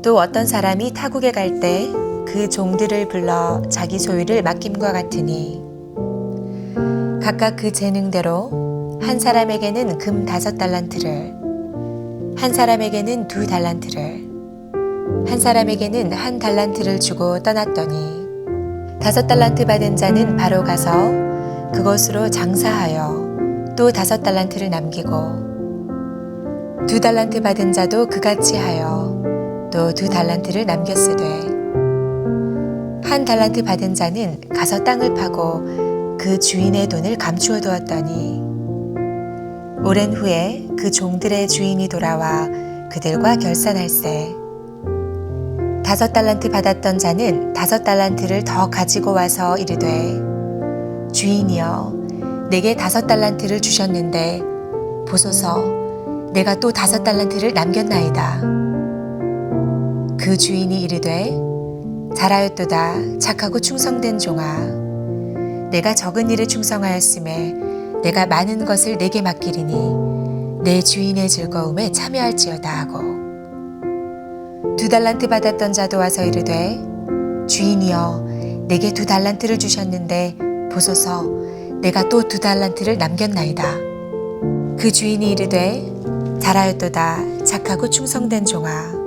또 어떤 사람이 타국에 갈 때 그 종들을 불러 자기 소유를 맡김과 같으니 각각 그 재능대로 한 사람에게는 금 5달란트를, 한 사람에게는 2달란트를, 한 사람에게는 1달란트를 주고 떠났더니 5달란트 받은 자는 바로 가서 그것으로 장사하여 또 5달란트를 남기고 2달란트 받은 자도 그같이 하여 또 2달란트를 남겼으되 1달란트 받은 자는 가서 땅을 파고 그 주인의 돈을 감추어 두었더니 오랜 후에 그 종들의 주인이 돌아와 그들과 결산할세 5달란트 받았던 자는 5달란트를 더 가지고 와서 이르되 주인이여 내게 5달란트를 주셨는데 보소서 내가 또 5달란트를 남겼나이다. 그 주인이 이르되 잘하였도다 착하고 충성된 종아 내가 적은 일에 충성하였음에 내가 많은 것을 내게 맡기리니 내 주인의 즐거움에 참여할지어다 하고 2달란트 받았던 자도 와서 이르되 주인이여 내게 2달란트를 주셨는데 보소서 내가 또 2달란트를 남겼나이다. 그 주인이 이르되 잘하였도다 착하고 충성된 종아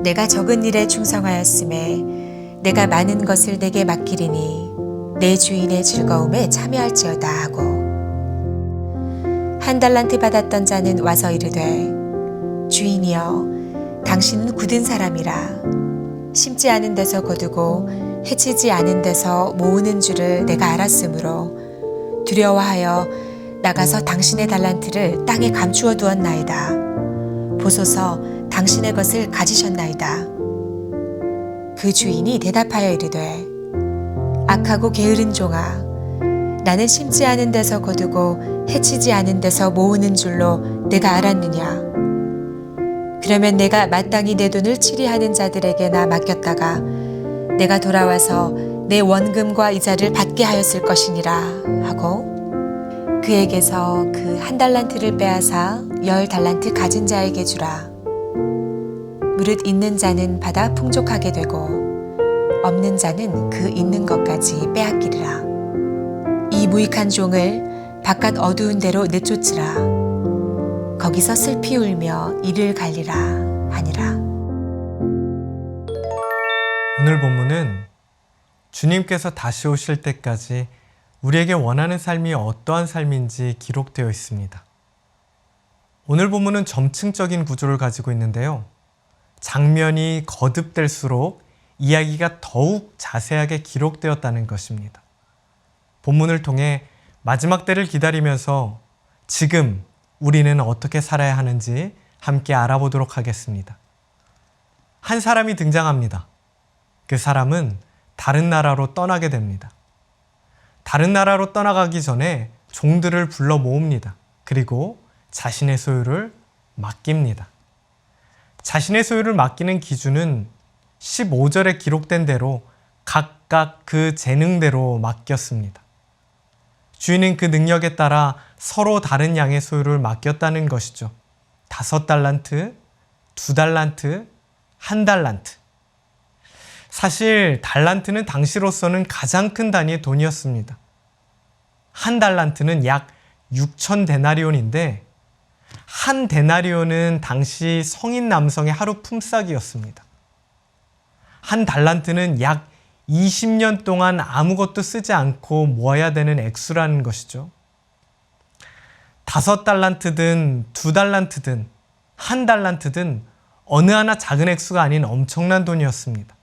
내가 적은 일에 충성하였음에 내가 많은 것을 내게 맡기리니 내 주인의 즐거움에 참여할지어다 하고 1달란트 받았던 자는 와서 이르되 주인이여 당신은 굳은 사람이라 심지 않은 데서 거두고 해치지 않은 데서 모으는 줄을 내가 알았으므로 두려워하여 나가서 당신의 달란트를 땅에 감추어 두었나이다. 보소서 당신의 것을 가지셨나이다. 그 주인이 대답하여 이르되 악하고 게으른 종아 나는 심지 않은 데서 거두고 해치지 않은 데서 모으는 줄로 내가 알았느냐. 그러면 내가 마땅히 내 돈을 치리하는 자들에게나 맡겼다가 내가 돌아와서 내 원금과 이자를 받게 하였을 것이니라 하고 그에게서 그 1달란트를 빼앗아 10달란트 가진 자에게 주라. 무릇 있는 자는 받아 풍족하게 되고 없는 자는 그 있는 것까지 빼앗기리라. 이 무익한 종을 바깥 어두운 데로 내쫓으라. 거기서 슬피 울며 이를 갈리라 하니라. 오늘 본문은 주님께서 다시 오실 때까지 우리에게 원하는 삶이 어떠한 삶인지 기록되어 있습니다. 오늘 본문은 점층적인 구조를 가지고 있는데요. 장면이 거듭될수록 이야기가 더욱 자세하게 기록되었다는 것입니다. 본문을 통해 마지막 때를 기다리면서 지금 우리는 어떻게 살아야 하는지 함께 알아보도록 하겠습니다. 한 사람이 등장합니다. 그 사람은 다른 나라로 떠나게 됩니다. 다른 나라로 떠나가기 전에 종들을 불러 모읍니다. 그리고 자신의 소유를 맡깁니다. 자신의 소유를 맡기는 기준은 15절에 기록된 대로 각각 그 재능대로 맡겼습니다. 주인은 그 능력에 따라 서로 다른 양의 소유를 맡겼다는 것이죠. 5달란트, 2달란트, 1달란트. 사실 달란트는 당시로서는 가장 큰 단위의 돈이었습니다. 1달란트는 약 6,000데나리온인데 1데나리온은 당시 성인 남성의 하루 품삯이었습니다. 1달란트는 약 20년 동안 아무것도 쓰지 않고 모아야 되는 액수라는 것이죠. 5달란트든 2달란트든 1달란트든 어느 하나 작은 액수가 아닌 엄청난 돈이었습니다.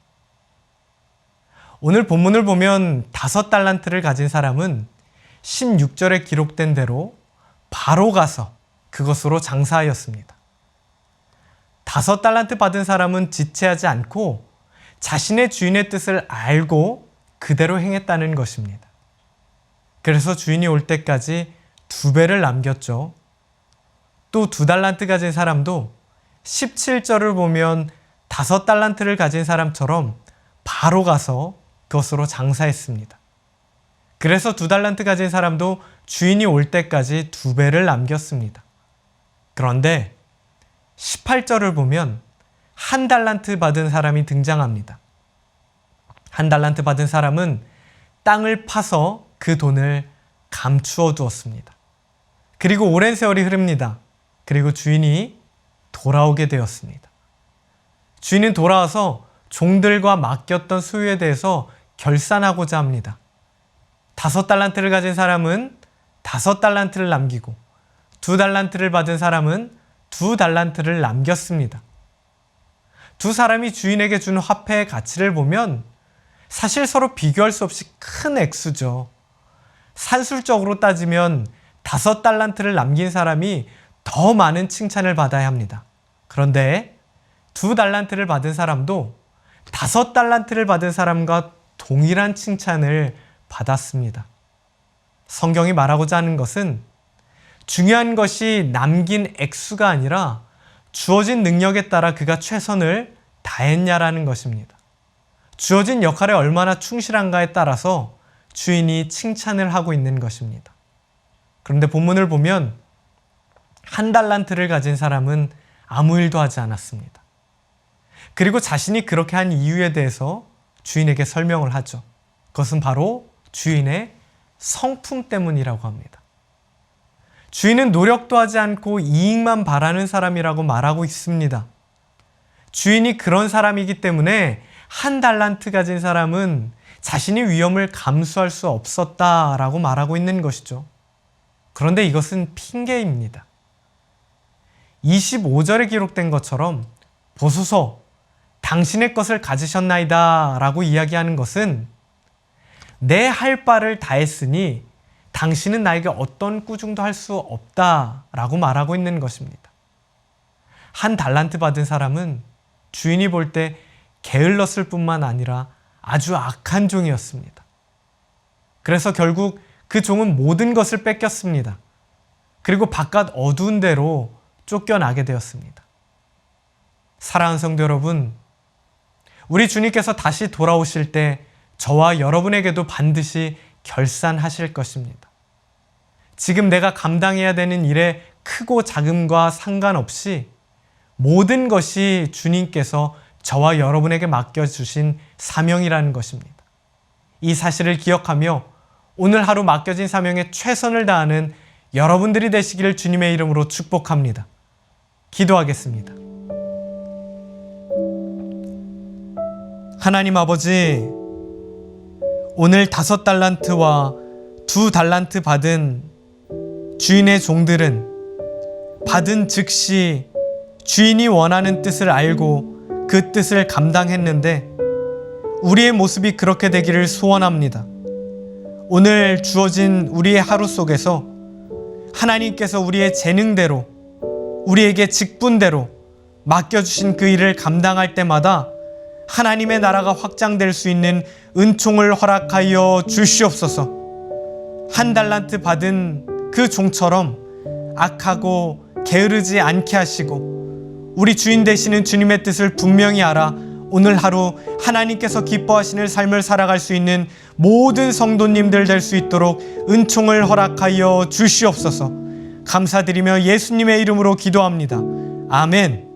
오늘 본문을 보면 5달란트를 가진 사람은 16절에 기록된 대로 바로 가서 그것으로 장사하였습니다. 5달란트 받은 사람은 지체하지 않고 자신의 주인의 뜻을 알고 그대로 행했다는 것입니다. 그래서 주인이 올 때까지 2배를 남겼죠. 또 2달란트 가진 사람도 17절을 보면 5달란트를 가진 사람처럼 바로 가서 그것으로 장사했습니다. 그래서 2달란트 가진 사람도 주인이 올 때까지 2배를 남겼습니다. 그런데 18절을 보면 한 달란트 받은 사람이 등장합니다. 한 달란트 받은 사람은 땅을 파서 그 돈을 감추어 두었습니다. 그리고 오랜 세월이 흐릅니다. 그리고 주인이 돌아오게 되었습니다. 주인은 돌아와서 종들과 맡겼던 소유에 대해서 결산하고자 합니다. 5달란트를 가진 사람은 5달란트를 남기고 2달란트를 받은 사람은 2달란트를 남겼습니다. 두 사람이 주인에게 준 화폐의 가치를 보면 사실 서로 비교할 수 없이 큰 액수죠. 산술적으로 따지면 5달란트를 남긴 사람이 더 많은 칭찬을 받아야 합니다. 그런데 2달란트를 받은 사람도 5달란트를 받은 사람과 동일한 칭찬을 받았습니다. 성경이 말하고자 하는 것은 중요한 것이 남긴 액수가 아니라 주어진 능력에 따라 그가 최선을 다했냐라는 것입니다. 주어진 역할에 얼마나 충실한가에 따라서 주인이 칭찬을 하고 있는 것입니다. 그런데 본문을 보면 1달란트를 가진 사람은 아무 일도 하지 않았습니다. 그리고 자신이 그렇게 한 이유에 대해서 주인에게 설명을 하죠. 그것은 바로 주인의 성품 때문이라고 합니다. 주인은 노력도 하지 않고 이익만 바라는 사람이라고 말하고 있습니다. 주인이 그런 사람이기 때문에 1달란트 가진 사람은 자신이 위험을 감수할 수 없었다라고 말하고 있는 것이죠. 그런데 이것은 핑계입니다. 25절에 기록된 것처럼 보소서 당신의 것을 가지셨나이다 라고 이야기하는 것은 내 할 바를 다했으니 당신은 나에게 어떤 꾸중도 할 수 없다 라고 말하고 있는 것입니다. 1달란트 받은 사람은 주인이 볼 때 게을렀을 뿐만 아니라 아주 악한 종이었습니다. 그래서 결국 그 종은 모든 것을 뺏겼습니다. 그리고 바깥 어두운 데로 쫓겨나게 되었습니다. 사랑하는 성도 여러분, 우리 주님께서 다시 돌아오실 때 저와 여러분에게도 반드시 결산하실 것입니다. 지금 내가 감당해야 되는 일의 크고 작음과 상관없이 모든 것이 주님께서 저와 여러분에게 맡겨주신 사명이라는 것입니다. 이 사실을 기억하며 오늘 하루 맡겨진 사명에 최선을 다하는 여러분들이 되시기를 주님의 이름으로 축복합니다. 기도하겠습니다. 하나님 아버지, 오늘 5달란트와 2달란트 받은 주인의 종들은 받은 즉시 주인이 원하는 뜻을 알고 그 뜻을 감당했는데 우리의 모습이 그렇게 되기를 소원합니다. 오늘 주어진 우리의 하루 속에서 하나님께서 우리의 재능대로 우리에게 직분대로 맡겨주신 그 일을 감당할 때마다 하나님의 나라가 확장될 수 있는 은총을 허락하여 주시옵소서. 1달란트 받은 그 종처럼 악하고 게으르지 않게 하시고 우리 주인 되시는 주님의 뜻을 분명히 알아 오늘 하루 하나님께서 기뻐하시는 삶을 살아갈 수 있는 모든 성도님들 될 수 있도록 은총을 허락하여 주시옵소서. 감사드리며 예수님의 이름으로 기도합니다. 아멘.